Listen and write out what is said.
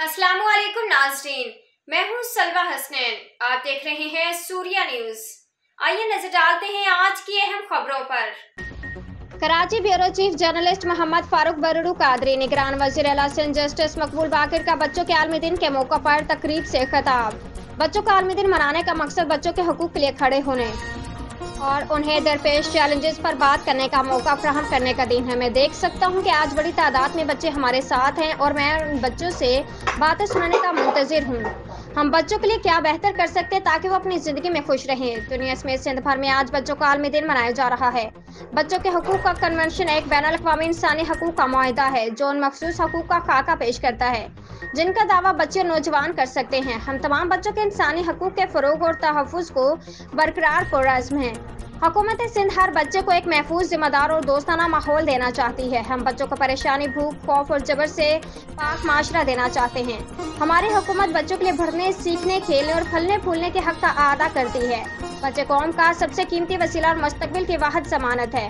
अस्सलाम वालेकुम नाज़रीन, मैं हूँ सलवा हसनैन। आप देख रहे हैं सूर्या न्यूज़। आइए नजर डालते हैं आज की अहम खबरों पर। Karachi bureau chief journalist Mohammad Farooq बरूरू कादरी निगरान वज़ीर आला सिंध जस्टिस मकबूल बाकिर का बच्चों के आलमी दिन के मौका पर तकरीब से खिताब। बच्चों का आलमी दिन मनाने का मकसद बच्चों के हकूक़ के लिए खड़े होने और उन्हें दरपेश चैलेंजेस पर बात करने का मौका फराहम करने का दिन है। मैं देख सकता हूँ कि आज बड़ी तादाद में बच्चे हमारे साथ हैं और मैं उन बच्चों से बातें सुनने का मुंतज़िर हूँ। हम बच्चों के लिए क्या बेहतर कर सकते हैं ताकि वो अपनी ज़िंदगी में खुश रहें। दुनिया समेत सिंध भर में आज बच्चों का आलमी दिन मनाया जा रहा है। बच्चों के हकूक़ का कन्वेंशन एक बैनुल-अक़वामी इंसानी हकूक़ का मुआहिदा है जो उन मखसूस हकूक़ का खाका पेश करता है जिनका दावा बच्चे और नौजवान कर सकते हैं। हम तमाम बच्चों के इंसानी हकूक़ के फ़रोग़ और तहफ़्फ़ुज़ को बरकरार पुरअज़्म हैं। हुकूमत सिंध हर बच्चे को एक महफूज, जिम्मेदार और दोस्ताना माहौल देना चाहती है। हम बच्चों को परेशानी, भूख, खौफ और जबर से पाक माशरा देना चाहते हैं। हमारी हुकूमत बच्चों के लिए बढ़ने, सीखने, खेलने और फलने फूलने के हक का अदा करती है। बच्चे कौम का सबसे कीमती वसीला और मुस्तक़बिल की वाहिद ज़मानत है।